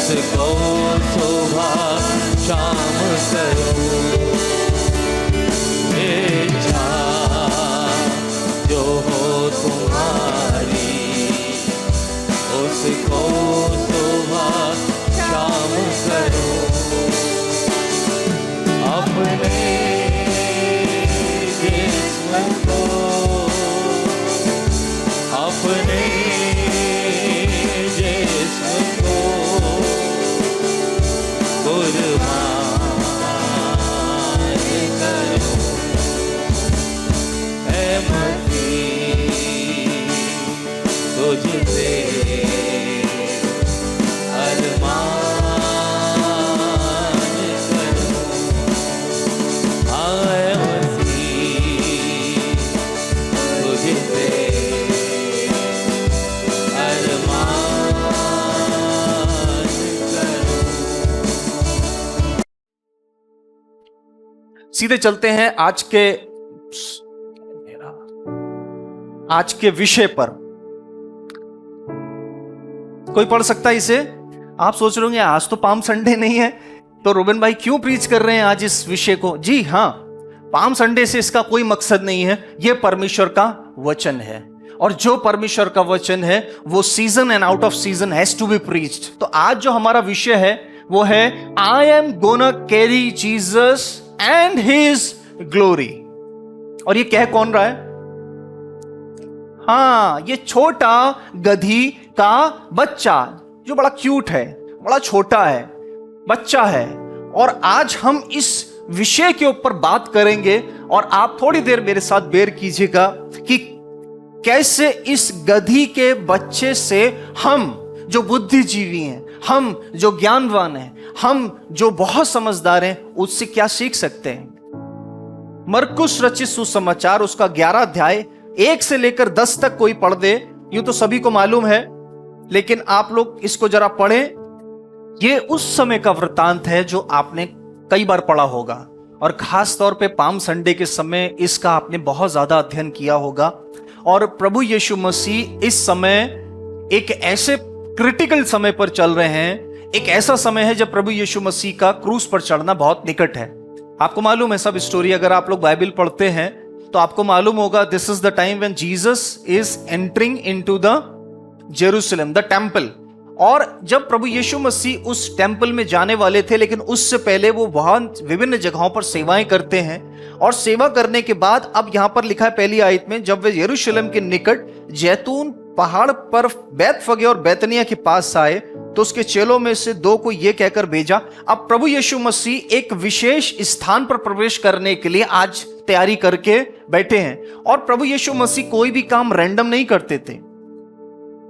उसको सुबह शाम करो, इच्छा जो हो तुम्हारी उसको सुबह शाम करो। अपने जिस्म को अपने जिस्म को कुर्बान करो, ऐ मसीह तुझसे सीधे चलते हैं आज के विषय पर। कोई पढ़ सकता है इसे? आप सोच रहे होंगे आज तो पाम संडे नहीं है, तो रोबिन भाई क्यों प्रीच कर रहे हैं आज इस विषय को? जी हाँ, पाम संडे से इसका कोई मकसद नहीं है। यह परमेश्वर का वचन है, और जो परमेश्वर का वचन है वो season and out of season has to be preached. तो आज जो हमारा विषय है वो है I am gonna carry Jesus and his glory. और ये कह कौन रहा है? हाँ, ये छोटा गधी का बच्चा जो बड़ा क्यूट है, बड़ा छोटा है, बच्चा है। और आज हम इस विषय के ऊपर बात करेंगे, और आप थोड़ी देर मेरे साथ बेर कीजिएगा कि कैसे इस गधी के बच्चे से हम जो बुद्धिजीवी हैं, हम जो ज्ञानवान हैं, हम जो बहुत समझदार हैं, उससे क्या सीख सकते हैं। मरकुस रचित सुसमाचार उसका 11 अध्याय 1 से लेकर 10 तक कोई पढ़ दे, यूं तो सभी को मालूम है, लेकिन आप लोग इसको जरा पढ़ें। ये उस समय का वृतांत है जो आपने कई बार पढ़ा होगा, और खास तौर पे पाम संडे के समय इसका आपने बहुत ज्यादा अध्ययन किया होगा। और प्रभु यीशु मसीह इस समय एक ऐसे क्रिटिकल समय पर चल रहे हैं, एक ऐसा समय है जब प्रभु यीशु मसीह का क्रूस पर चढ़ना बहुत निकट है। आपको मालूम है सब स्टोरी, अगर आप लोग बाइबल पढ़ते हैं तो आपको मालूम होगा this is the time when Jesus is entering into the Jerusalem, the temple. और जब प्रभु यीशु मसीह उस टेंपल में जाने वाले थे, लेकिन उससे पहले वो बहुत विभिन्न जगहों पर सेवाएं करते हैं, और सेवा करने के बाद अब यहां पर लिखा है पहली आयत में, जब वे यरूशलेम के निकट जैतून पहाड़ पर बैतफगे और बैतनिया के पास आए तो उसके चेलों में से 2 को यह कहकर भेजा। अब प्रभु यीशु मसीह एक विशेष स्थान पर प्रवेश करने के लिए आज तैयारी करके बैठे हैं, और प्रभु यीशु मसीह कोई भी काम रैंडम नहीं करते थे।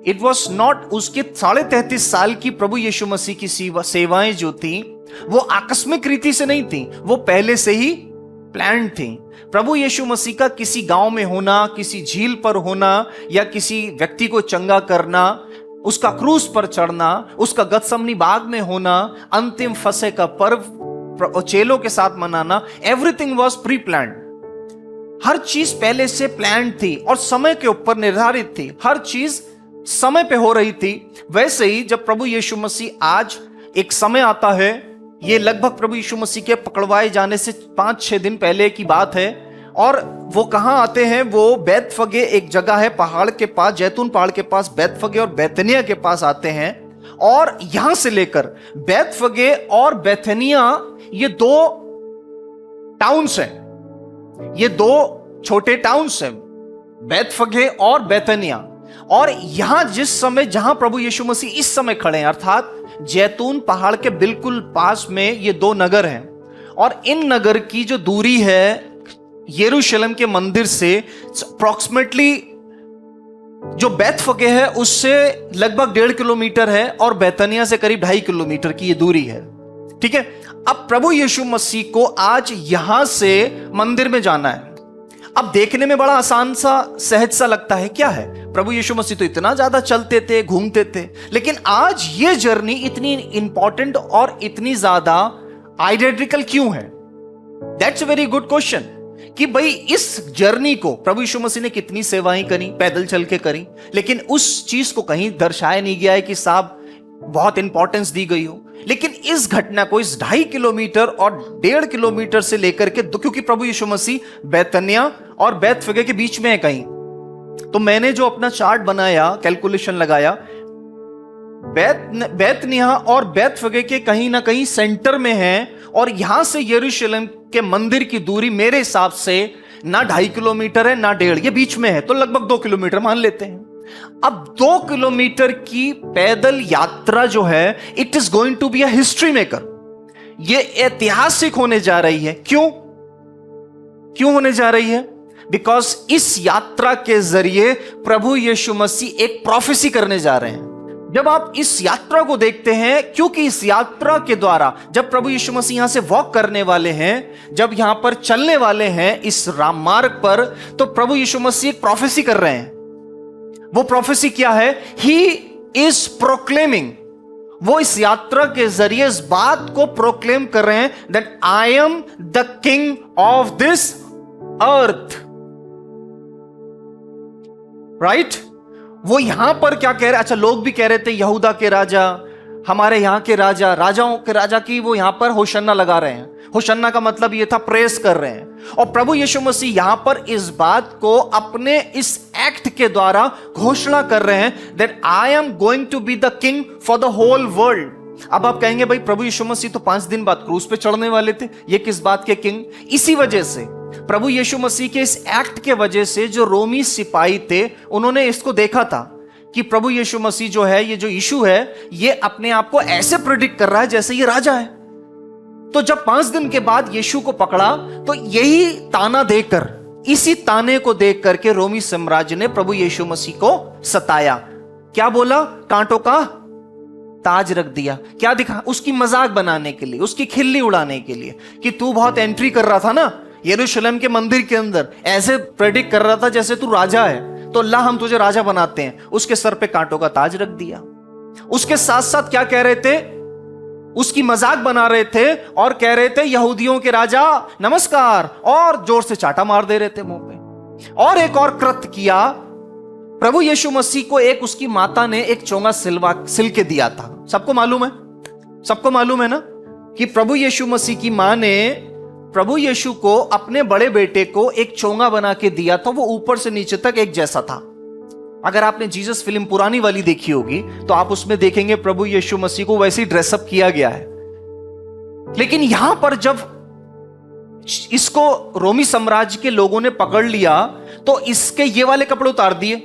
इट वॉज नॉट, उसके 33.5 साल की प्रभु यीशु मसीह की सेवाएं जो थी वो आकस्मिक रीति से नहीं थी, वो पहले से ही प्लान थी। प्रभु यीशु मसीह का किसी गांव में होना, किसी झील पर होना, या किसी व्यक्ति को चंगा करना, उसका क्रूस पर चढ़ना, उसका गतसमनी बाग में होना, अंतिम फसह का पर्व चेलों के साथ मनाना, एवरीथिंग वॉज प्री प्लान्ड। हर चीज पहले से प्लान थी और समय के ऊपर निर्धारित थी, हर चीज समय पे हो रही थी। वैसे ही जब प्रभु यीशु मसीह आज एक समय आता है, ये लगभग प्रभु यीशु मसीह के पकड़वाए जाने से 5-6 दिन पहले की बात है, और वो कहां आते हैं? वो बैतफगे एक जगह है पहाड़ के पास, जैतून पहाड़ के पास, बैतफगे और बैतनिया के पास आते हैं। और यहां से लेकर बैतफगे और बैतनिया ये 2 टाउन्स हैं, ये 2 छोटे टाउन्स हैं, बैतफगे और बैतनिया। और यहां जिस समय जहां प्रभु यीशु मसीह इस समय खड़े हैं, अर्थात जैतून पहाड़ के बिल्कुल पास में ये 2 नगर हैं, और इन नगर की जो दूरी है यरूशलेम के मंदिर से अप्रोक्सीमेटली जो बैतफगे है उससे लगभग 1.5 किलोमीटर है, और बैतनिया से करीब 2.5 किलोमीटर की ये दूरी है। ठीक है, अब प्रभु यीशु मसीह को आज यहां से मंदिर में जाना है। अब देखने में बड़ा आसान सा, सहज सा लगता है, क्या है, प्रभु यीशु मसीह तो इतना ज्यादा चलते थे, घूमते थे, लेकिन आज ये जर्नी इतनी इंपॉर्टेंट और इतनी ज्यादा आइडेंटिकल क्यों है? That's a very good question कि भाई इस जर्नी को प्रभु यीशु मसीह ने कितनी सेवाएं करी, पैदल चल के करी, लेकिन उस चीज को कहीं दर्शाया नहीं गया है कि साहब बहुत इंपॉर्टेंस दी गई हो, लेकिन इस घटना को, इस 2.5 किलोमीटर और 1.5 किलोमीटर से लेकर के क्योंकि प्रभु यीशु मसीह बैतनिया और बैतफगे के बीच में है कहीं, तो मैंने जो अपना चार्ट बनाया, कैलकुलेशन लगाया, बैतनिया और बैतफगे के कहीं ना कहीं सेंटर में है, और यहां से यरूशलेम के मंदिर की दूरी मेरे हिसाब से ना 2.5 किलोमीटर है ना 1.5, ये बीच में है, तो लगभग 2 किलोमीटर मान लेते हैं। अब 2 किलोमीटर की पैदल यात्रा जो है, it is going to be a history maker. ये ऐतिहासिक होने जा रही है। क्यों होने जा रही है? बिकॉज इस यात्रा के जरिए प्रभु यीशु मसीह एक प्रोफेसी करने जा रहे हैं। जब आप इस यात्रा को देखते हैं, क्योंकि इस यात्रा के द्वारा जब प्रभु यीशु मसीह यहां से वॉक करने वाले हैं, जब यहां पर चलने वाले हैं इस राम मार्ग पर, तो प्रभु यीशु मसीह एक प्रोफेसी कर रहे हैं। वो प्रोफेसी क्या है? ही इज प्रोक्लेमिंग, वो इस यात्रा के जरिए इस बात को प्रोक्लेम कर रहे हैं that I am the king of this earth. Right? वो यहां पर क्या कह रहे? अच्छा, लोग भी कह रहे थे यहूदा के राजा, हमारे यहां के राजा, राजाओं के राजा की वो यहां पर होशन्ना लगा रहे हैं। होशन्ना का मतलब ये था प्रेस कर रहे हैं। और प्रभु यीशु मसीह यहां पर इस बात को अपने इस एक्ट के द्वारा घोषणा कर रहे हैं that I am going to be the king for the whole world. अब आप कहेंगे भाई प्रभु यीशु मसीह तो 5 दिन बाद क्रूस पे चढ़ने वाले थे, ये किस बात के किंग? इसी वजह से, प्रभु यीशु मसीह के इस एक्ट के वजह से जो रोमी सिपाही थे, उन्होंने इसको देखा था कि प्रभु यीशु मसीह जो है, ये जो यीशु है, ये अपने आप को ऐसे प्रेडिक्ट कर रहा है जैसे ये राजा है। तो जब 5 दिन के बाद यीशु को पकड़ा, तो यही ताना देकर, इसी ताने को देख करके रोमी साम्राज्य ने प्रभु यीशु मसीह को सताया। क्या बोला? कांटों का ताज रख दिया। क्या दिखा? उसकी मजाक बनाने के लिए, उसकी खिल्ली उड़ाने के लिए, कि तू बहुत एंट्री कर रहा था ना यरूशलेम के मंदिर के अंदर, ऐसे प्रेडिक्ट कर रहा था जैसे तू राजा है, तो अल्लाह हम तुझे राजा बनाते हैं। उसके सर पे कांटों का ताज रख दिया। उसके साथ साथ क्या कह रहे थे? उसकी मजाक बना रहे थे और कह रहे थे यहूदियों के राजा नमस्कार, और जोर से चाटा मार दे रहे थे मुंह पे। और एक और कृत्य किया, प्रभु यीशु मसीह को एक उसकी माता ने एक चोंगा सिल के दिया था। सबको मालूम है, सबको मालूम है ना कि प्रभु यीशु मसीह की मां ने प्रभु यीशु को, अपने बड़े बेटे को एक चोंगा बना के दिया था। वो ऊपर से नीचे तक एक जैसा था। अगर आपने जीसस फिल्म पुरानी वाली देखी होगी तो आप उसमें देखेंगे प्रभु यीशु मसीह को वैसे ही ड्रेसअप किया गया है। लेकिन यहां पर जब इसको रोमी साम्राज्य के लोगों ने पकड़ लिया, तो इसके ये वाले कपड़े उतार दिए।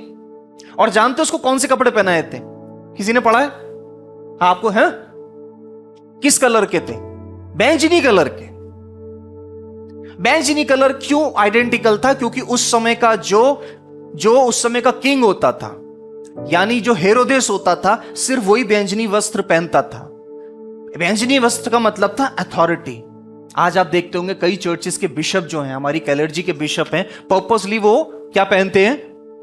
और जानते हो उसको कौन से कपड़े पहनाए थे? किसी ने पढ़ा है? आपको है? किस कलर के थे? बैंगनी कलर के। बैंगनी कलर क्यों आइडेंटिकल था? क्योंकि उस समय का जो उस समय का किंग होता था, यानी जो हेरोदेस होता था, सिर्फ वही बैंगनी वस्त्र पहनता था। बैंगनी वस्त्र का मतलब था अथॉरिटी। आज आप देखते होंगे कई चर्चेस के बिशप जो हैं, हमारी कैलर्जी के बिशप हैं, पर्पसली वो क्या पहनते हैं?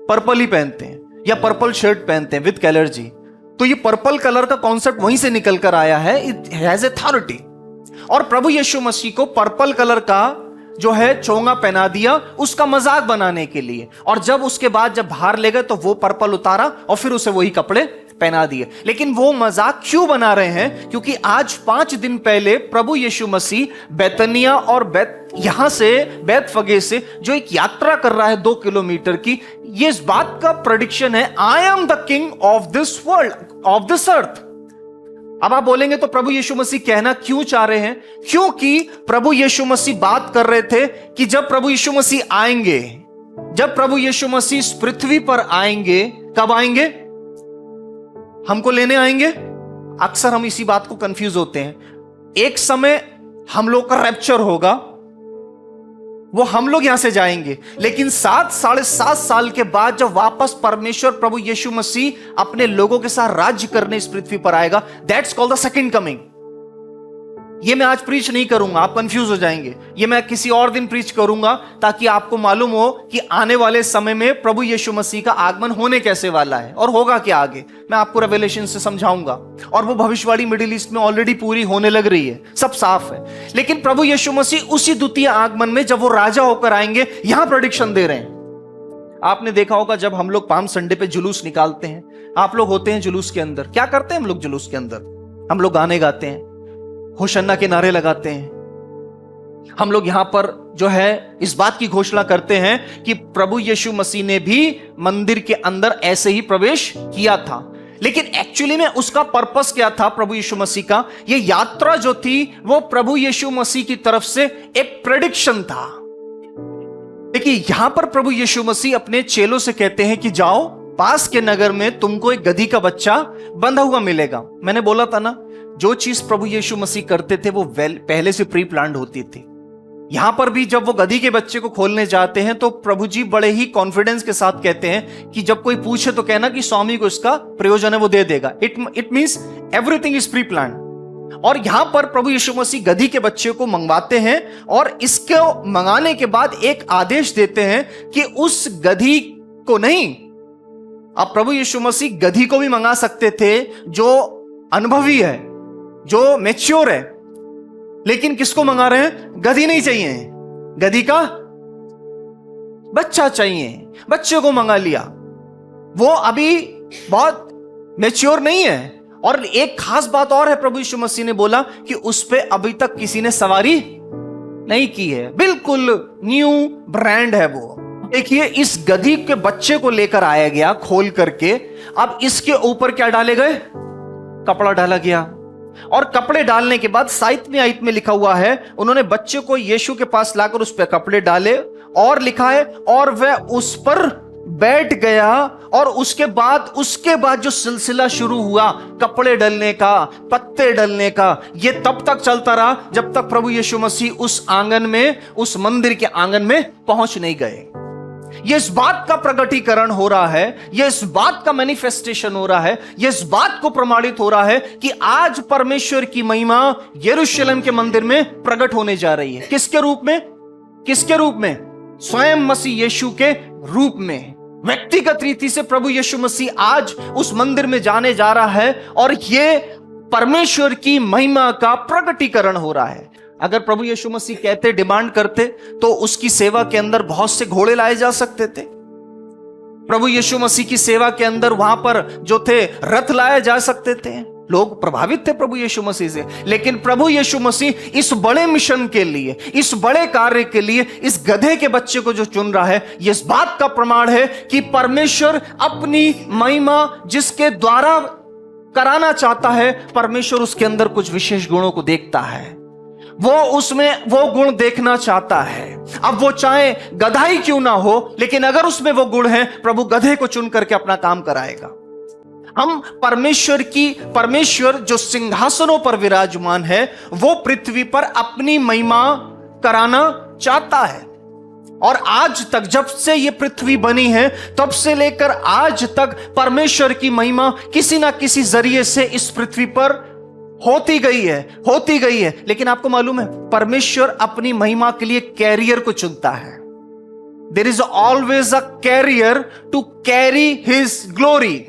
पर्पल ही पहनते हैं, या पर्पल शर्ट पहनते हैं विद कैलर्जी। तो ये पर्पल कलर का कॉन्सेप्ट वहीं से निकल कर आया है, इट हैज अथॉरिटी। और प्रभु यीशु मसीह को पर्पल कलर का जो है चोंगा पहना दिया उसका मजाक बनाने के लिए। और जब उसके बाद जब बाहर ले गए तो वो पर्पल उतारा और फिर उसे वही कपड़े पहना दिए। लेकिन वो मजाक क्यों बना रहे हैं? क्योंकि आज 5 दिन पहले प्रभु यीशु मसीह बैतनिया और यहां से बैतफगे से जो एक यात्रा कर रहा है 2 किलोमीटर की, ये इस बात का प्रेडिक्शन है, I am the king of this world, of this earth. अब आप बोलेंगे तो प्रभु यीशु मसीह कहना क्यों चाह रहे हैं? क्योंकि प्रभु यीशु मसीह बात कर रहे थे कि जब प्रभु यीशु मसीह आएंगे, जब प्रभु यीशु मसीह इस पृथ्वी पर आएंगे, कब आएंगे? हमको लेने आएंगे। अक्सर हम इसी बात को कंफ्यूज होते हैं। एक समय हम लोग का रैप्चर होगा, वो हम लोग यहां से जाएंगे, लेकिन 7-7.5 साल के बाद जब वापस परमेश्वर प्रभु यीशु मसीह अपने लोगों के साथ राज्य करने इस पृथ्वी पर आएगा, that's called the second coming. ये मैं आज प्रीच नहीं करूंगा, आप कंफ्यूज हो जाएंगे। ये मैं किसी और दिन प्रीच करूंगा ताकि आपको मालूम हो कि आने वाले समय में प्रभु यीशु मसीह का आगमन होने कैसे वाला है और होगा क्या आगे। मैं आपको रेवेलेशन से समझाऊंगा। और वो भविष्यवाणी मिडिल ईस्ट में ऑलरेडी पूरी होने लग रही है, सब साफ है। लेकिन प्रभु यीशु मसीह उसी द्वितीय आगमन में जब वो राजा होकर आएंगे, यहां प्रेडिक्शन दे रहे हैं। आपने देखा होगा जब हम लोग पाम संडे पे जुलूस निकालते हैं, आप लोग होते हैं जुलूस के अंदर, क्या करते हैं हम लोग जुलूस के अंदर? हम लोग गाने गाते हैं, होशन्ना के नारे लगाते हैं। हम लोग यहां पर जो है इस बात की घोषणा करते हैं कि प्रभु यीशु मसीह ने भी मंदिर के अंदर ऐसे ही प्रवेश किया था। लेकिन एक्चुअली में उसका पर्पस क्या था प्रभु यीशु मसीह का? ये यात्रा जो थी वो प्रभु यीशु मसीह की तरफ से एक प्रेडिक्शन था। देखिए यहां पर प्रभु यीशु मसीह अपने चेलों से कहते हैं कि जाओ, पास के नगर में तुमको एक गधी का बच्चा बंधा हुआ मिलेगा। मैंने बोला था ना, जो चीज प्रभु यीशु मसीह करते थे वो पहले से प्री प्लान्ड होती थी। यहां पर भी जब वो गधी के बच्चे को खोलने जाते हैं तो प्रभु जी बड़े ही कॉन्फिडेंस के साथ कहते हैं कि जब कोई पूछे तो कहना कि स्वामी को इसका प्रयोजन है वो दे देगा। It means everything is pre planned. और यहां पर प्रभु यीशु मसीह गधी के बच्चे को मंगवाते हैं और इसको मंगाने के बाद एक आदेश देते हैं कि उस गधी को नहीं, अब प्रभु यीशु मसीह गधी को भी मंगा सकते थे जो अनुभवी है, जो मैच्योर है, लेकिन किसको मंगा रहे हैं? गधी नहीं चाहिए, गधी का बच्चा चाहिए। बच्चे को मंगा लिया, वो अभी बहुत मैच्योर नहीं है। और एक खास बात और है, प्रभु यीशु मसीह ने बोला कि उस पे अभी तक किसी ने सवारी नहीं की है, बिल्कुल न्यू ब्रांड है वो। देखिए इस गधी के बच्चे को लेकर आया गया खोल करके, अब इसके ऊपर क्या डाले गए? कपड़ा डाला गया। और कपड़े डालने के बाद साहित्य में आयत में लिखा हुआ है, उन्होंने बच्चे को यीशु के पास लाकर उस पर कपड़े डाले और लिखा है और वह उस पर बैठ गया। और उसके बाद जो सिलसिला शुरू हुआ कपड़े डलने का, पत्ते डलने का, यह तब तक चलता रहा जब तक प्रभु यीशु मसीह उस आंगन में, उस मंदिर के आंगन में पहुंच नहीं गए। यह इस बात का प्रकटीकरण हो रहा है, यह इस बात का मैनिफेस्टेशन हो रहा है, यह इस बात को प्रमाणित हो रहा है कि आज परमेश्वर की महिमा यरूशलेम के मंदिर में प्रकट होने जा रही है। किसके रूप में? किसके रूप में? स्वयं मसीह यीशु के रूप में। व्यक्तिगत रीति से प्रभु यीशु मसीह आज उस मंदिर में जाने जा रहा है और यह परमेश्वर की महिमा का प्रकटीकरण हो रहा है। अगर प्रभु यीशु मसीह कहते, डिमांड करते, तो उसकी सेवा के अंदर बहुत से घोड़े लाए जा सकते थे। प्रभु यीशु मसीह की सेवा के अंदर वहां पर जो थे रथ लाए जा सकते थे। लोग प्रभावित थे प्रभु यीशु मसीह से। लेकिन प्रभु यीशु मसीह इस बड़े मिशन के लिए, इस बड़े कार्य के लिए इस गधे के बच्चे को जो चुन रहा है, यह इस बात का प्रमाण है कि परमेश्वर अपनी महिमा जिसके द्वारा कराना चाहता है, परमेश्वर उसके अंदर कुछ विशेष गुणों को देखता है, वो उसमें वो गुण देखना चाहता है। अब वो चाहे गधा ही क्यों ना हो, लेकिन अगर उसमें वो गुण है, प्रभु गधे को चुन करके अपना काम कराएगा। हम परमेश्वर जो सिंहासनों पर विराजमान है, वो पृथ्वी पर अपनी महिमा कराना चाहता है। और आज तक, जब से ये पृथ्वी बनी है, तब से लेकर आज तक परमेश्वर की महिमा किसी ना किसी जरिए से इस पृथ्वी पर होती गई है। लेकिन आपको मालूम है, परमेश्वर अपनी महिमा के लिए कैरियर को चुनता है। There is always a carrier to carry his glory.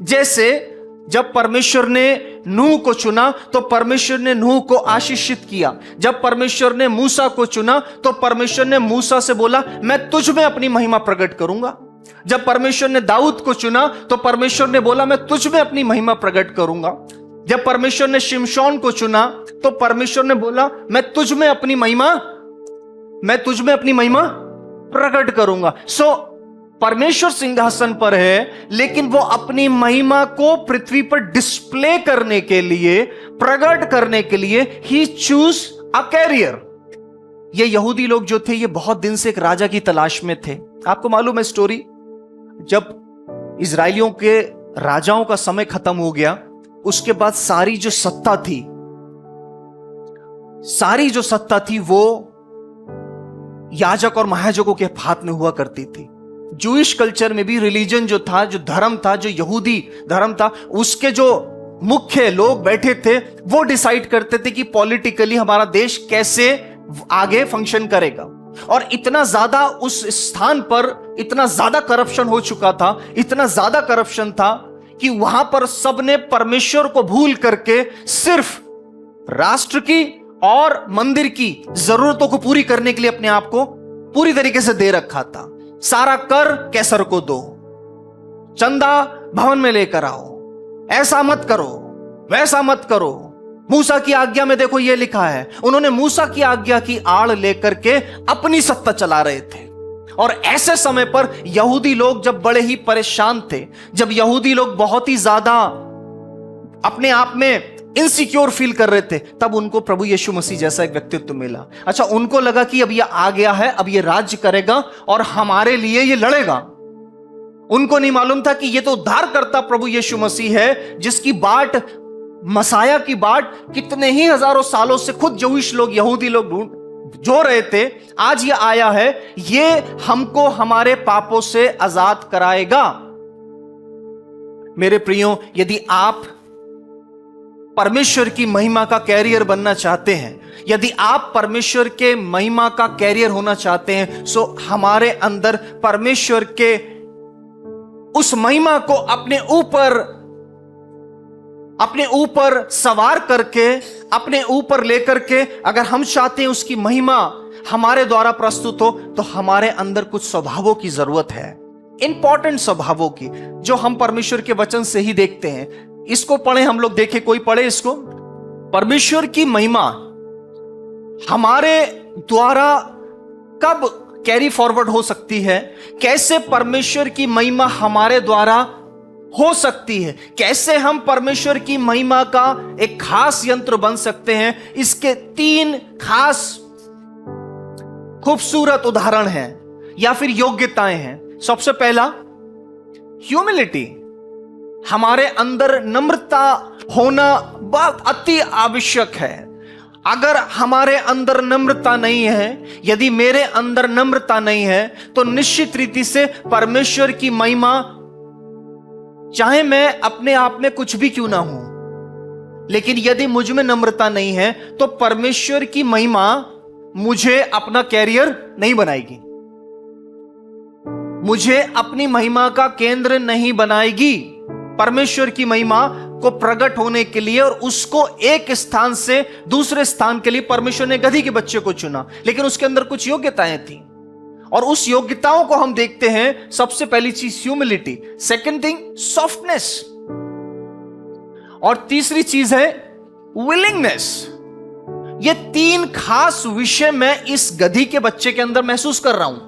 जैसे जब परमेश्वर ने नूह को चुना तो परमेश्वर ने नूह को आशीषित किया। जब परमेश्वर ने मूसा को चुना तो परमेश्वर ने मूसा से बोला, मैं तुझ में अपनी महिमा प्रकट करूंगा। जब परमेश्वर ने दाऊद को चुना तो परमेश्वर ने बोला, मैं तुझ में अपनी महिमा प्रकट करूंगा। जब परमेश्वर ने शिमशोन को चुना तो परमेश्वर ने बोला, मैं तुझ में अपनी महिमा प्रकट करूंगा। सो परमेश्वर सिंहासन पर है, लेकिन वो अपनी महिमा को पृथ्वी पर डिस्प्ले करने के लिए, प्रकट करने के लिए ही चूज अ कैरियर। ये यहूदी लोग जो थे, ये बहुत दिन से एक राजा की तलाश में थे। आपको मालूम है स्टोरी, जब इजरायलियों के राजाओं का समय खत्म हो गया, उसके बाद सारी जो सत्ता थी वो याजक और महायाजकों के हाथ में हुआ करती थी। जूइश कल्चर में भी रिलीजन जो था, जो धर्म था, जो यहूदी धर्म था, उसके जो मुख्य लोग बैठे थे वो डिसाइड करते थे कि पॉलिटिकली हमारा देश कैसे आगे फंक्शन करेगा। और इतना ज्यादा उस स्थान पर इतना ज्यादा करप्शन हो चुका था, इतना ज्यादा करप्शन था कि वहां पर सबने परमेश्वर को भूल करके सिर्फ राष्ट्र की और मंदिर की जरूरतों को पूरी करने के लिए अपने आप को पूरी तरीके से दे रखा था। सारा कर कैसर को दो, चंदा भवन में लेकर आओ, ऐसा मत करो, वैसा मत करो। मूसा की आज्ञा में देखो ये लिखा है, उन्होंने मूसा की आज्ञा की आड़ लेकर के अपनी सत्ता चला रहे थे। और ऐसे समय पर यहूदी लोग जब बड़े ही परेशान थे, जब यहूदी लोग बहुत ही ज्यादा अपने आप में इनसिक्योर फील कर रहे थे, तब उनको प्रभु यीशु मसीह जैसा एक व्यक्तित्व मिला। अच्छा, उनको लगा कि अब ये आ गया है, अब ये राज्य करेगा और हमारे लिए ये लड़ेगा। उनको नहीं मालूम था कि ये तो उद्धारकर्ता प्रभु यीशु मसीह है, जिसकी बाट, मसाया की बाट कितने ही हजारों सालों से खुद जूइश लोग, यहूदी लोग जो रहे थे। आज ये आया है, ये हमको हमारे पापों से आजाद कराएगा। मेरे प्रियो, यदि आप परमेश्वर की महिमा का कैरियर बनना चाहते हैं, यदि आप परमेश्वर के महिमा का कैरियर होना चाहते हैं, सो हमारे अंदर परमेश्वर के उस महिमा को अपने ऊपर सवार करके, अपने ऊपर लेकर के, अगर हम चाहते हैं उसकी महिमा हमारे द्वारा प्रस्तुत हो, तो हमारे अंदर कुछ स्वभावों की जरूरत है, इंपॉर्टेंट स्वभावों की, जो हम परमेश्वर के वचन से ही देखते हैं। इसको पढ़े हम लोग, देखें, कोई पढ़े इसको। परमेश्वर की महिमा हमारे द्वारा कब कैरी फॉरवर्ड हो सकती है? कैसे परमेश्वर की महिमा हमारे द्वारा हो सकती है? कैसे हम परमेश्वर की महिमा का एक खास यंत्र बन सकते हैं? इसके 3 खास खूबसूरत उदाहरण हैं या फिर योग्यताएं हैं। सबसे पहला, ह्यूमिलिटी। हमारे अंदर नम्रता होना बहुत अति आवश्यक है। अगर हमारे अंदर नम्रता नहीं है, यदि मेरे अंदर नम्रता नहीं है, तो निश्चित रीति से परमेश्वर की महिमा, चाहे मैं अपने आप में कुछ भी क्यों ना हूं, लेकिन यदि मुझ में नम्रता नहीं है, तो परमेश्वर की महिमा मुझे अपना कैरियर नहीं बनाएगी, मुझे अपनी महिमा का केंद्र नहीं बनाएगी। परमेश्वर की महिमा को प्रकट होने के लिए और उसको एक स्थान से दूसरे स्थान के लिए परमेश्वर ने गधी के बच्चे को चुना, लेकिन उसके अंदर कुछ योग्यताएं थी, और उस योग्यताओं को हम देखते हैं। सबसे पहली चीज ह्यूमिलिटी, सेकंड थिंग सॉफ्टनेस, और तीसरी चीज है विलिंगनेस। ये 3 खास विषय मैं इस गधी के बच्चे के अंदर महसूस कर रहा हूं,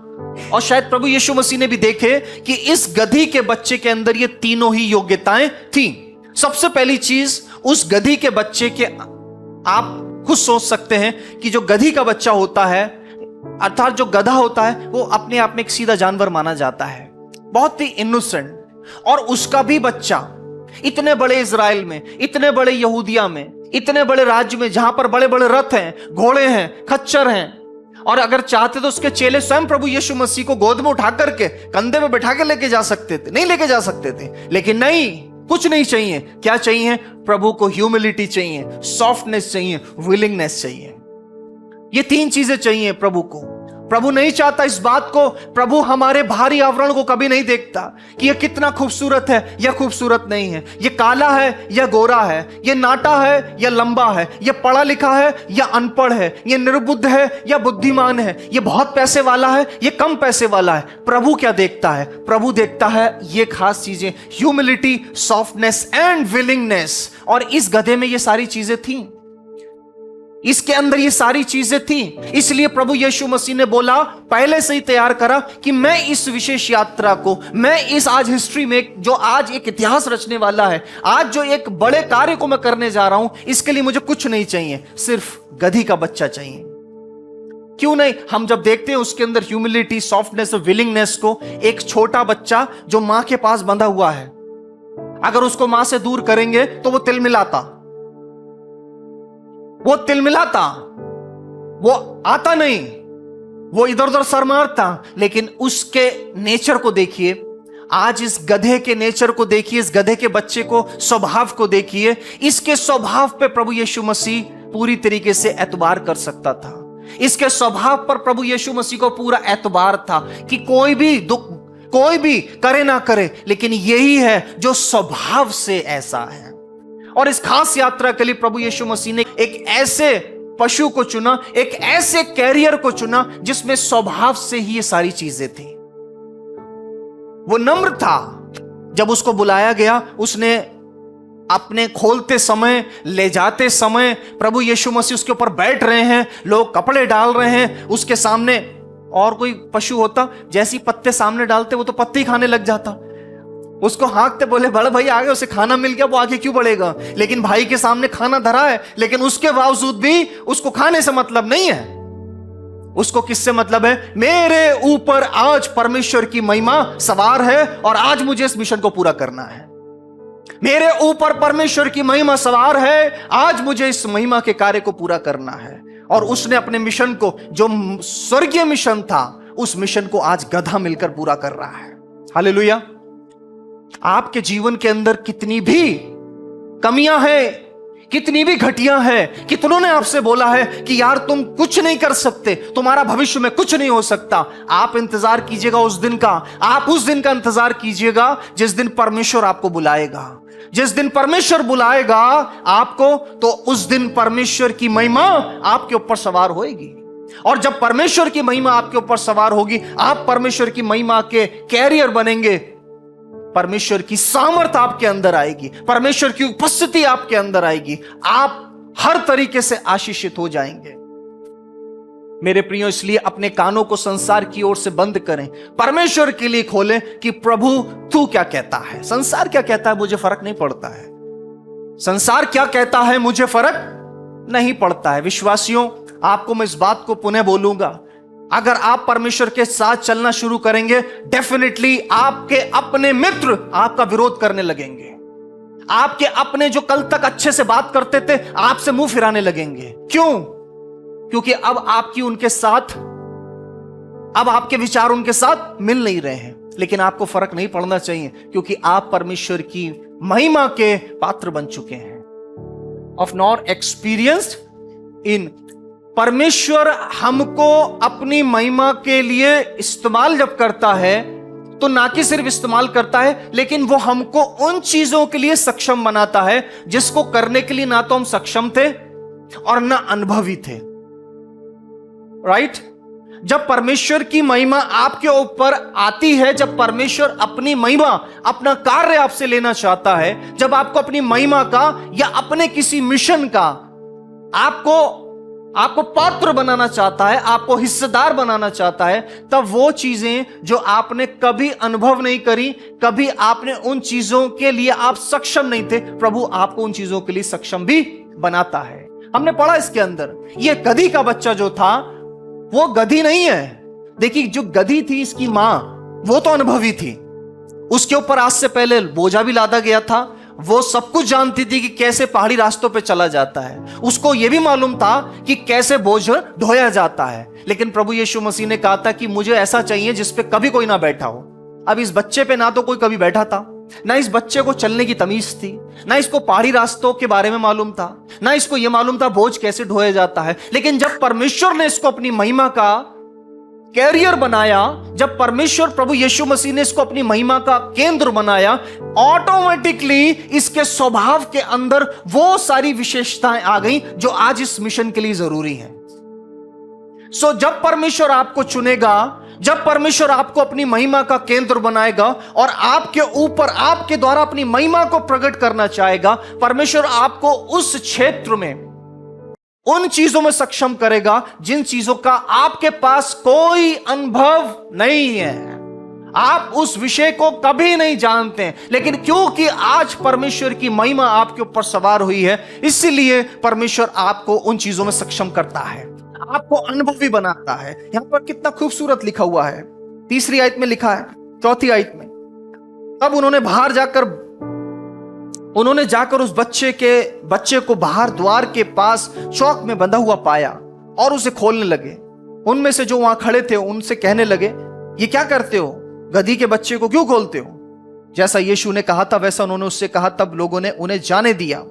और शायद प्रभु यीशु मसीह ने भी देखे कि इस गधी के बच्चे के अंदर ये तीनों ही योग्यताएं थी। सबसे पहली चीज, उस गधी के बच्चे के, आप खुद सोच सकते हैं कि जो गधी का बच्चा होता है, अर्थात जो गधा होता है, वो अपने आप में एक सीधा जानवर माना जाता है, बहुत ही इनोसेंट। और उसका भी बच्चा इतने बड़े इजराइल में, इतने बड़े यहूदिया में, इतने बड़े राज्य में, जहां पर बड़े बड़े रथ हैं, घोड़े हैं, खच्चर हैं, और अगर चाहते तो उसके चेले स्वयं प्रभु यीशु मसीह को गोद में उठा करके कंधे में बैठा के लेके जा सकते थे, नहीं लेके जा सकते थे, लेकिन नहीं, कुछ नहीं चाहिए। क्या चाहिए? प्रभु को ह्यूमिलिटी चाहिए, सॉफ्टनेस चाहिए, विलिंगनेस चाहिए। ये 3 चीजें चाहिए प्रभु को। प्रभु नहीं चाहता इस बात को, प्रभु हमारे बाहरी आवरण को कभी नहीं देखता कि यह कितना खूबसूरत है या खूबसूरत नहीं है, यह काला है या गोरा है, यह नाटा है या लंबा है, यह पढ़ा लिखा है या अनपढ़ है, यह निर्बुद्ध है या बुद्धिमान है, यह बहुत पैसे वाला है या कम पैसे वाला है। प्रभु क्या देखता है? प्रभु देखता है ये खास चीजें, ह्यूमिलिटी, सॉफ्टनेस एंड विलिंगनेस। और इस गधे में ये सारी चीजें थी, इसके अंदर ये सारी चीजें थी। इसलिए प्रभु यीशु मसीह ने बोला, पहले से ही तैयार करा कि मैं इस विशेष यात्रा को, मैं इस आज हिस्ट्री में, जो आज एक इतिहास रचने वाला है, आज जो एक बड़े कार्य को मैं करने जा रहा हूं, इसके लिए मुझे कुछ नहीं चाहिए, सिर्फ गधी का बच्चा चाहिए। क्यों नहीं? हम जब देखते हैं उसके अंदर ह्यूमिलिटी, सॉफ्टनेस और विलिंगनेस को, एक छोटा बच्चा जो मां के पास बंधा हुआ है, अगर उसको मां से दूर करेंगे तो वो तिलमिलाता, वो आता नहीं, वो इधर उधर सर मारता। लेकिन उसके नेचर को देखिए, आज इस गधे के नेचर को देखिए, इस गधे के बच्चे को, स्वभाव को देखिए। इसके स्वभाव पे प्रभु यीशु मसीह पूरी तरीके से एतबार कर सकता था। इसके स्वभाव पर प्रभु यीशु मसीह को पूरा एतबार था कि कोई भी दुख, कोई भी करे ना करे, लेकिन यही है जो स्वभाव से ऐसा है। और इस खास यात्रा के लिए प्रभु यीशु मसीह ने एक ऐसे पशु को चुना, एक ऐसे कैरियर को चुना जिसमें स्वभाव से ही ये सारी चीजें थी। वो नम्र था। जब उसको बुलाया गया, उसने अपने खोलते समय, ले जाते समय, प्रभु यीशु मसीह उसके ऊपर बैठ रहे हैं, लोग कपड़े डाल रहे हैं उसके सामने। और कोई पशु होता, जैसी पत्ते सामने डालते वो तो पत्ते ही खाने लग जाता। उसको हाँकते, बोले बड़े भाई आगे, उसे खाना मिल गया, वो आगे क्यों बढ़ेगा। लेकिन भाई के सामने खाना धरा है, लेकिन उसके बावजूद भी उसको खाने से मतलब नहीं है। उसको किससे मतलब है? मेरे ऊपर आज परमेश्वर की महिमा सवार है और आज मुझे इस मिशन को पूरा करना है। मेरे ऊपर परमेश्वर की महिमा सवार है, आज मुझे इस महिमा के कार्य को पूरा करना है। और उसने अपने मिशन को, जो स्वर्गीय मिशन था, उस मिशन को आज गधा मिलकर पूरा कर रहा है। हालेलुया। आपके जीवन के अंदर कितनी भी कमियां हैं, कितनी भी घटियां हैं, कितनों ने आपसे बोला है कि यार तुम कुछ नहीं कर सकते, तुम्हारा भविष्य में कुछ नहीं हो सकता, आप इंतजार कीजिएगा उस दिन का। आप उस दिन का इंतजार कीजिएगा जिस दिन परमेश्वर आपको बुलाएगा। जिस दिन परमेश्वर बुलाएगा आपको, तो उस दिन परमेश्वर की महिमा आपके ऊपर सवार होगी। और जब परमेश्वर की महिमा आपके ऊपर सवार होगी, आप परमेश्वर की महिमा के कैरियर बनेंगे। परमेश्वर की सामर्थ आपके अंदर आएगी, परमेश्वर की उपस्थिति आपके अंदर आएगी, आप हर तरीके से आशीषित हो जाएंगे। मेरे प्रियो, इसलिए अपने कानों को संसार की ओर से बंद करें, परमेश्वर के लिए खोलें कि प्रभु तू क्या कहता है। संसार क्या कहता है मुझे फर्क नहीं पड़ता है। संसार क्या कहता है मुझे फर्क नहीं पड़ता है। विश्वासियों, आपको मैं इस बात को पुनः बोलूंगा, अगर आप परमेश्वर के साथ चलना शुरू करेंगे, डेफिनेटली आपके अपने मित्र आपका विरोध करने लगेंगे। आपके अपने जो कल तक अच्छे से बात करते थे, आपसे मुंह फिराने लगेंगे। क्यों? क्योंकि अब आपकी उनके साथ, अब आपके विचार उनके साथ मिल नहीं रहे हैं। लेकिन आपको फर्क नहीं पड़ना चाहिए, क्योंकि आप परमेश्वर की महिमा के पात्र बन चुके हैं। ऑफ नॉट एक्सपीरियंस्ड इन, परमेश्वर हमको अपनी महिमा के लिए इस्तेमाल जब करता है, तो ना कि सिर्फ इस्तेमाल करता है, लेकिन वो हमको उन चीजों के लिए सक्षम बनाता है जिसको करने के लिए ना तो हम सक्षम थे और ना अनुभवी थे। राइट? जब परमेश्वर की महिमा आपके ऊपर आती है, जब परमेश्वर अपनी महिमा, अपना कार्य आपसे लेना चाहता है, जब आपको अपनी महिमा का या अपने किसी मिशन का आपको पात्र बनाना चाहता है, आपको हिस्सेदार बनाना चाहता है, तब वो चीजें जो आपने कभी अनुभव नहीं करी, कभी आपने उन चीजों के लिए आप सक्षम नहीं थे, प्रभु आपको उन चीजों के लिए सक्षम भी बनाता है। हमने पढ़ा इसके अंदर, ये गधी का बच्चा जो था, वो गधी नहीं है। देखिए, जो गधी थी, इसकी मां, वो तो अनुभवी थी। उसके ऊपर आज से पहले बोझा भी लादा गया था। वो सब कुछ जानती थी कि कैसे पहाड़ी रास्तों पे चला जाता है। उसको यह भी मालूम था कि कैसे बोझ ढोया जाता है। लेकिन प्रभु यीशु मसीह ने कहा था कि मुझे ऐसा चाहिए जिस पे कभी कोई ना बैठा हो। अब इस बच्चे पे ना तो कोई कभी बैठा था, ना इस बच्चे को चलने की तमीज थी, ना इसको पहाड़ी रास्तों के बारे में मालूम था, ना इसको यह मालूम था बोझ कैसे ढोया जाता है। लेकिन जब परमेश्वर ने इसको अपनी महिमा का कैरियर बनाया, जब परमेश्वर प्रभु यीशु मसीह ने इसको अपनी महिमा का केंद्र बनाया, ऑटोमेटिकली इसके स्वभाव के अंदर वो सारी विशेषताएं आ गई जो आज इस मिशन के लिए जरूरी हैं। सो जब परमेश्वर आपको चुनेगा, जब परमेश्वर आपको अपनी महिमा का केंद्र बनाएगा और आपके ऊपर, आपके द्वारा अपनी महिमा को प्रकट करना चाहेगा, परमेश्वर आपको उस क्षेत्र में, उन चीजों में सक्षम करेगा जिन चीजों का आपके पास कोई अनुभव नहीं है। आप उस विषय को कभी नहीं जानते, लेकिन क्योंकि आज परमेश्वर की महिमा आपके ऊपर सवार हुई है, इसलिए परमेश्वर आपको उन चीजों में सक्षम करता है, आपको अनुभवी बनाता है। यहां पर कितना खूबसूरत लिखा हुआ है, 3री आयत में लिखा है, 4थी आयत में, तब उन्होंने जाकर उस बच्चे को बाहर द्वार के पास चौक में बंधा हुआ पाया और उसे खोलने लगे। उनमें से जो वहां खड़े थे उनसे कहने लगे, ये क्या करते हो? गधी के बच्चे को क्यों खोलते हो? जैसा यीशु ने कहा था वैसा उन्होंने उससे कहा। तब लोगों ने उन्हें जाने दिया।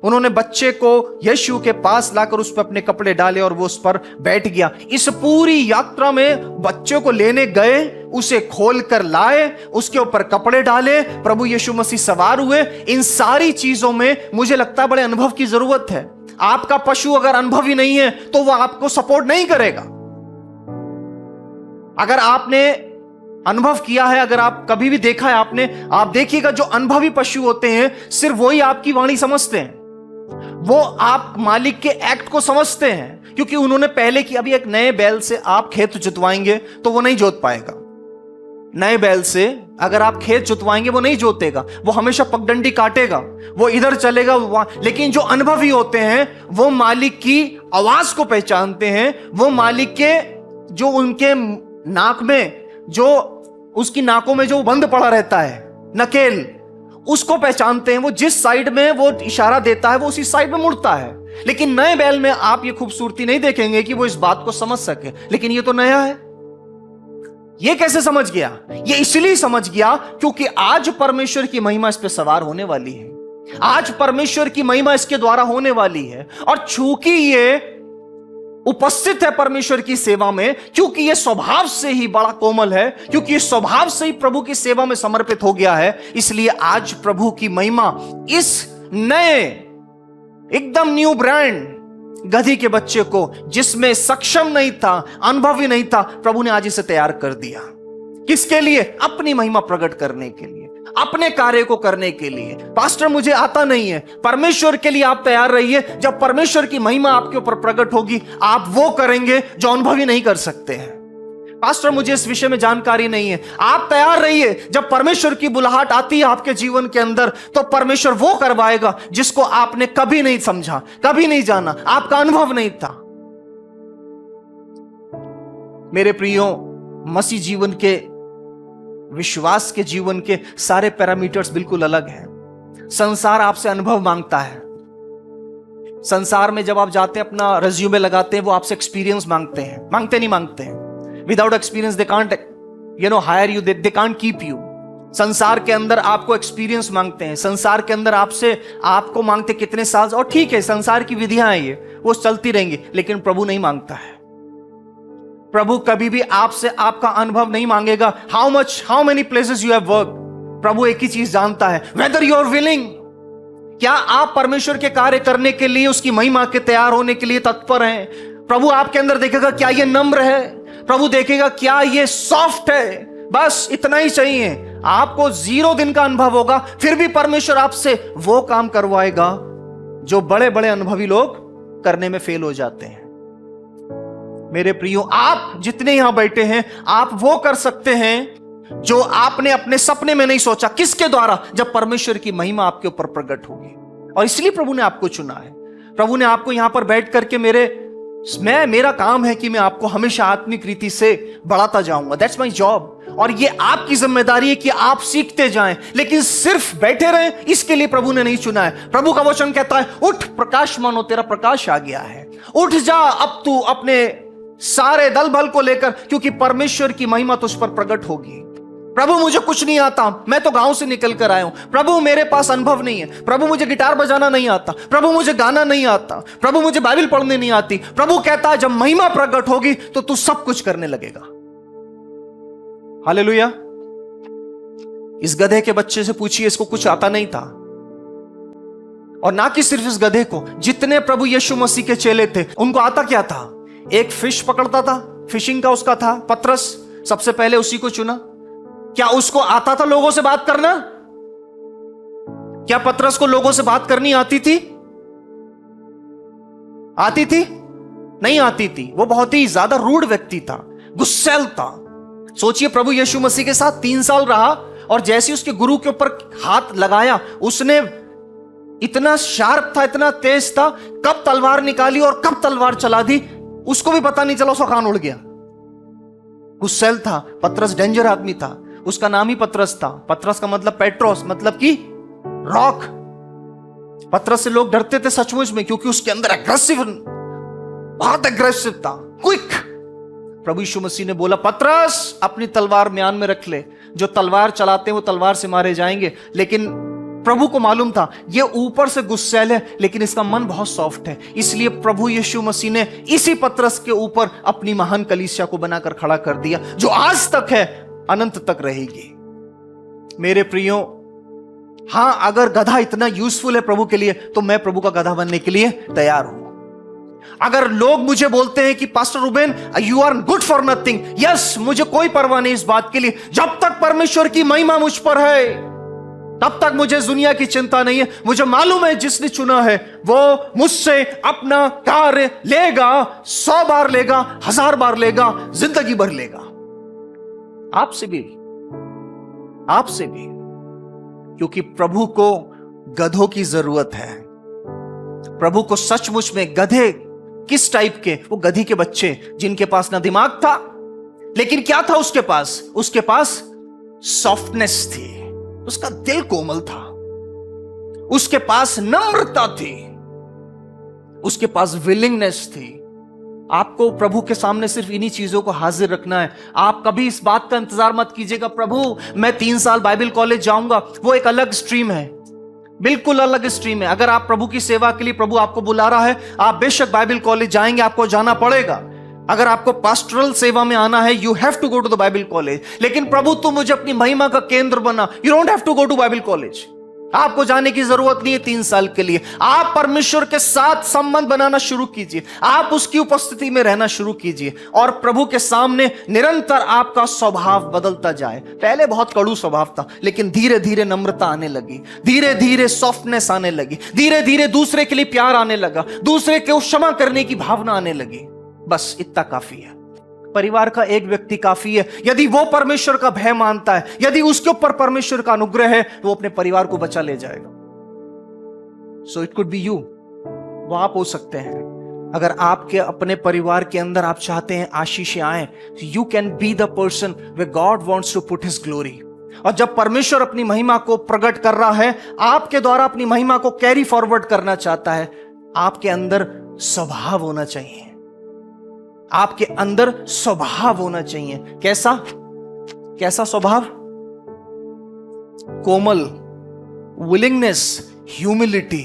उन्होंने बच्चे को यीशु के पास लाकर उस पर अपने कपड़े डाले और वो उस पर बैठ गया। इस पूरी यात्रा में बच्चे को लेने गए, उसे खोल कर लाए, उसके ऊपर कपड़े डाले, प्रभु यीशु मसीह सवार हुए। इन सारी चीजों में मुझे लगता है बड़े अनुभव की जरूरत है। आपका पशु अगर अनुभवी नहीं है तो वह आपको सपोर्ट नहीं करेगा। अगर आपने अनुभव किया है, अगर आप कभी भी देखा है आपने, आप देखिएगा जो अनुभवी पशु होते हैं सिर्फ वही आपकी वाणी समझते हैं, वो आप मालिक के एक्ट को समझते हैं, क्योंकि उन्होंने पहले की। अभी एक नए बैल से आप खेत जुतवाएंगे तो वो नहीं जोत पाएगा। नए बैल से अगर आप खेत जुतवाएंगे वो नहीं जोतेगा, वो हमेशा पगडंडी काटेगा, वो इधर चलेगा वहां। लेकिन जो अनुभवी होते हैं वो मालिक की आवाज को पहचानते हैं, वो मालिक के जो उनके नाक में, जो उसकी नाकों में जो बंद पड़ा रहता है नकेल, उसको पहचानते हैं। वो जिस साइड में वो इशारा देता है वो उसी साइड में मुड़ता है। लेकिन नए बैल में आप ये खूबसूरती नहीं देखेंगे कि वो इस बात को समझ सके। लेकिन ये तो नया है। ये कैसे समझ गया? ये इसलिए समझ गया क्योंकि आज परमेश्वर की महिमा इस पे सवार होने वाली है। आज परमेश्वर की महिमा इसके द्वारा होने वाली है। और चूंकि ये उपस्थित है परमेश्वर की सेवा में, क्योंकि ये स्वभाव से ही बड़ा कोमल है, क्योंकि ये स्वभाव से ही प्रभु की सेवा में समर्पित हो गया है, इसलिए आज प्रभु की महिमा इस नए एकदम न्यू ब्रांड गधी के बच्चे को, जिसमें सक्षम नहीं था, अनुभवी नहीं था, प्रभु ने आज इसे तैयार कर दिया। किसके लिए? अपनी महिमा प्रकट करने के लिए, अपने कार्य को करने के लिए। पास्टर मुझे आता नहीं है, परमेश्वर के लिए आप तैयार रहिए। जब परमेश्वर की महिमा आपके ऊपर प्रकट होगी, आप वो करेंगे जो अनुभवी नहीं कर सकते हैं। पास्टर मुझे इस विषय में जानकारी नहीं है, आप तैयार रहिए। जब परमेश्वर की बुलाहट आती है आपके जीवन के अंदर, तो परमेश्वर वो करवाएगा जिसको आपने कभी नहीं समझा, कभी नहीं जाना, आपका अनुभव नहीं था। मेरे प्रियो, मसीह जीवन के, विश्वास के जीवन के सारे पैरामीटर्स बिल्कुल अलग हैं। संसार आपसे अनुभव मांगता है। संसार में जब आप जाते हैं, अपना रिज्यूमे लगाते हैं, वो आपसे एक्सपीरियंस मांगते हैं। मांगते नहीं मांगते हैं। Without experience they can't hire you, they can't keep you. संसार के अंदर आपको एक्सपीरियंस मांगते हैं। संसार के अंदर आपको मांगते कितने साल, और ठीक है, संसार की विधियां हैं, ये वो चलती रहेंगी। लेकिन प्रभु नहीं मांगता है। प्रभु कभी भी आपसे आपका अनुभव नहीं मांगेगा, how many places you have work. प्रभु एक ही चीज जानता है, वेदर यू आर विलिंग। क्या आप परमेश्वर के कार्य करने के लिए, उसकी महिमा के तैयार होने के लिए तत्पर हैं? प्रभु आपके अंदर देखेगा क्या ये नम्र है, प्रभु देखेगा क्या ये सॉफ्ट है। बस इतना ही चाहिए। आपको 0 दिन का अनुभव होगा, फिर भी परमेश्वर आपसे वो काम करवाएगा जो बड़े बड़े अनुभवी लोग करने में फेल हो जाते हैं। मेरे प्रियो, आप जितने यहां बैठे हैं, आप वो कर सकते हैं जो आपने अपने सपने में नहीं सोचा। किसके द्वारा? जब परमेश्वर की महिमा आपके ऊपर प्रकट होगी। और इसलिए प्रभु ने आपको चुना है। प्रभु ने आपको यहां पर बैठ करके, मेरा काम है कि मैं आपको हमेशा आत्मिक रीति से बढ़ाता जाऊंगा। That's my job. और ये आपकी जिम्मेदारी है कि आप सीखते जाएं। लेकिन सिर्फ बैठे रहें, इसके लिए प्रभु ने नहीं चुना है। प्रभु का वचन कहता है, उठ प्रकाशमान हो, तेरा प्रकाश आ गया है। उठ जा अब तू अपने सारे दल बल को लेकर, क्योंकि परमेश्वर की महिमा तुझ पर प्रकट होगी। प्रभु मुझे कुछ नहीं आता, मैं तो गांव से निकल कर आया हूं। प्रभु मेरे पास अनुभव नहीं है। प्रभु मुझे गिटार बजाना नहीं आता। प्रभु मुझे गाना नहीं आता। प्रभु मुझे बाइबल पढ़ने नहीं आती। प्रभु कहता है जब महिमा प्रकट होगी तो तू सब कुछ करने लगेगा। हालेलुया। इस गधे के बच्चे से पूछिए, इसको कुछ आता नहीं था। और ना कि सिर्फ इस गधे को, जितने प्रभु यीशु मसीह के चेले थे, उनको आता क्या था? एक फिश पकड़ता था, फिशिंग का उसका था। पतरस सबसे पहले उसी को चुना। क्या उसको आता था लोगों से बात करना? क्या पतरस को लोगों से बात करनी आती थी? आती थी? नहीं आती थी। वो बहुत ही ज्यादा रूड व्यक्ति था, गुस्सैल था। सोचिए, प्रभु यीशु मसीह के साथ 3 साल रहा, और जैसे उसके गुरु के ऊपर हाथ लगाया, उसने इतना शार्प था, इतना तेज था, कब तलवार निकाली और कब तलवार चला दी उसको भी पता नहीं चला। उसका कान उड़ गया। गुस्सैल था। पतरस डेंजर आदमी था। उसका नाम ही पतरस था। पतरस का मतलब पेट्रोस, मतलब कि रॉक। पतरस से लोग डरते थे सचमुच में, क्योंकि उसके अंदर बहुत एग्रेसिव था, क्विक। प्रभु यीशु मसीह ने बोला, पतरस अपनी तलवार म्यान में रख ले। जो तलवार चलाते हैं वो तलवार से मारे जाएंगे। लेकिन प्रभु को मालूम था ये ऊपर से गुस्सैल है, लेकिन इसका मन बहुत सॉफ्ट है। इसलिए प्रभु यीशु मसीह ने इसी पतरस के ऊपर अपनी महान कलीसिया को बनाकर खड़ा कर दिया, जो आज तक है, अनंत तक रहेगी। मेरे प्रियो, हां, अगर गधा इतना यूजफुल है प्रभु के लिए, तो मैं प्रभु का गधा बनने के लिए तैयार हूं। अगर लोग मुझे बोलते हैं कि pastor Ruben you are good for nothing, yes, मुझे कोई परवाह नहीं इस बात के लिए। जब तक परमेश्वर की महिमा मुझ पर है तब तक मुझे दुनिया की चिंता नहीं है। मुझे मालूम है जिसने चुना है वो मुझसे अपना कार्य लेगा, 100 बार लेगा, 1000 बार लेगा, जिंदगी भर लेगा। आपसे भी, क्योंकि प्रभु को गधों की जरूरत है। प्रभु को सचमुच में गधे किस टाइप के? वो गधी के बच्चे जिनके पास ना दिमाग था, लेकिन क्या था उसके पास सॉफ्टनेस थी, उसका दिल कोमल था, उसके पास नम्रता थी, उसके पास विलिंगनेस थी। आपको प्रभु के सामने सिर्फ इन्हीं चीजों को हाजिर रखना है। आप कभी इस बात का इंतजार मत कीजिएगा प्रभु मैं 3 साल बाइबल कॉलेज जाऊंगा। वो एक अलग स्ट्रीम है, बिल्कुल अलग स्ट्रीम है। अगर आप प्रभु की सेवा के लिए प्रभु आपको बुला रहा है, आप बेशक बाइबल कॉलेज जाएंगे, आपको जाना पड़ेगा। अगर आपको पास्टरल सेवा में आना है, you have to go to the Bible college. लेकिन प्रभु तू मुझे अपनी महिमा का केंद्र बना, you don't have to go to Bible college. आपको जाने की जरूरत नहीं है 3 साल के लिए। आप परमेश्वर के साथ संबंध बनाना शुरू कीजिए, आप उसकी उपस्थिति में रहना शुरू कीजिए, और प्रभु के सामने निरंतर आपका स्वभाव बदलता जाए। पहले बहुत कड़ू स्वभाव था, लेकिन धीरे धीरे नम्रता आने लगी, धीरे धीरे सॉफ्टनेस आने लगी, धीरे धीरे दूसरे के लिए प्यार आने लगा, दूसरे को क्षमा करने की भावना आने लगी। बस इतना काफी है। परिवार का एक व्यक्ति काफी है। यदि वो परमेश्वर का भय मानता है, यदि उसके ऊपर परमेश्वर का अनुग्रह है, तो वो अपने परिवार को बचा ले जाएगा। So it could be you, वो आप हो सकते हैं। अगर आपके अपने परिवार के अंदर आप चाहते हैं आशीषें आए, you can be the person way God wants to put his glory. और जब परमेश्वर अपनी महिमा को प्रकट कर रहा है, आपके द्वारा अपनी महिमा को कैरी फॉरवर्ड करना चाहता है, आपके अंदर स्वभाव होना चाहिए, आपके अंदर स्वभाव होना चाहिए। कैसा स्वभाव? कोमल, विलिंगनेस, ह्यूमिलिटी।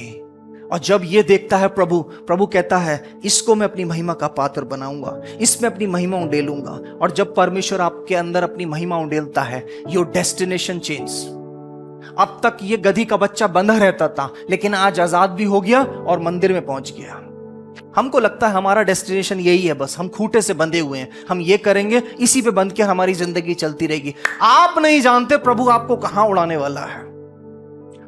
और जब ये देखता है प्रभु कहता है इसको मैं अपनी महिमा का पात्र बनाऊंगा, इसमें अपनी महिमा उंडेलूंगा। और जब परमेश्वर आपके अंदर अपनी महिमा उंडेलता है, योर डेस्टिनेशन चेंज। अब तक ये गधी का बच्चा बंधा रहता था, लेकिन आज आजाद भी हो गया और मंदिर में पहुंच गया। हमको लगता है हमारा डेस्टिनेशन यही है, बस हम खूंटे से बंधे हुए हैं, हम ये करेंगे, इसी पे बंध के हमारी जिंदगी चलती रहेगी। आप नहीं जानते प्रभु आपको कहां उड़ाने वाला है,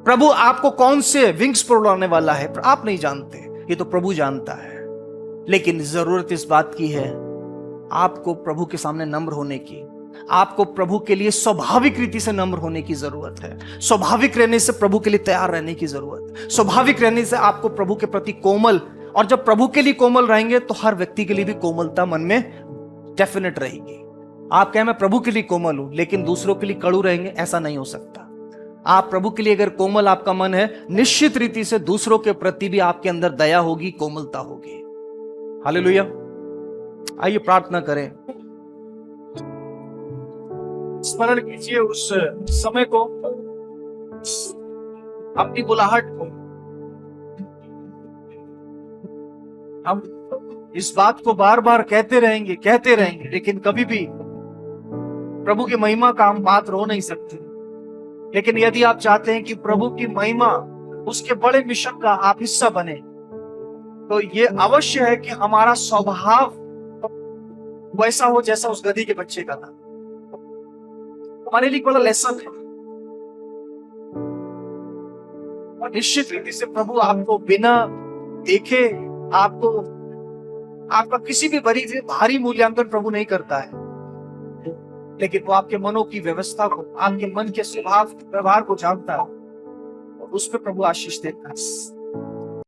प्रभु आपको कौन से विंग्स पर उड़ाने वाला है, आप नहीं जानते, ये तो प्रभु जानता है। लेकिन जरूरत इस बात की है आपको प्रभु के सामने नम्र होने की, आपको प्रभु के लिए स्वाभाविक रीति से नम्र होने की जरूरत है, स्वाभाविक रहने से प्रभु के लिए तैयार रहने की जरूरत है, स्वाभाविक रहने से आपको प्रभु के प्रति कोमल। और जब प्रभु के लिए कोमल रहेंगे तो हर व्यक्ति के लिए भी कोमलता मन में डेफिनेट रहेगी। आप कहें मैं प्रभु के लिए कोमल हूं लेकिन दूसरों के लिए कड़ू रहेंगे, ऐसा नहीं हो सकता। आप प्रभु के लिए अगर कोमल आपका मन है, निश्चित रीति से दूसरों के प्रति भी आपके अंदर दया होगी, कोमलता होगी। हालेलुया। आइए प्रार्थना करें। स्मरण कीजिए उस समय को, अपनी बुलाहट को। हम इस बात को बार बार कहते रहेंगे, लेकिन कभी भी प्रभु की महिमा का हम पात्र हो नहीं सकते। लेकिन यदि आप चाहते हैं कि प्रभु की महिमा, उसके बड़े मिशन का आप हिस्सा बने, तो ये अवश्य है कि हमारा स्वभाव वैसा हो जैसा उस गधी के बच्चे का था। हमारे लिए बड़ा लेसन है। और निश्चित रीति से प्रभु आपको बिना देखे, आपका किसी भी भारी मूल्यांकन प्रभु नहीं करता है, लेकिन वो आपके मनों की व्यवस्था को, आपके मन के स्वभाव व्यवहार को जानता है, और उस पर प्रभु आशीष देता है।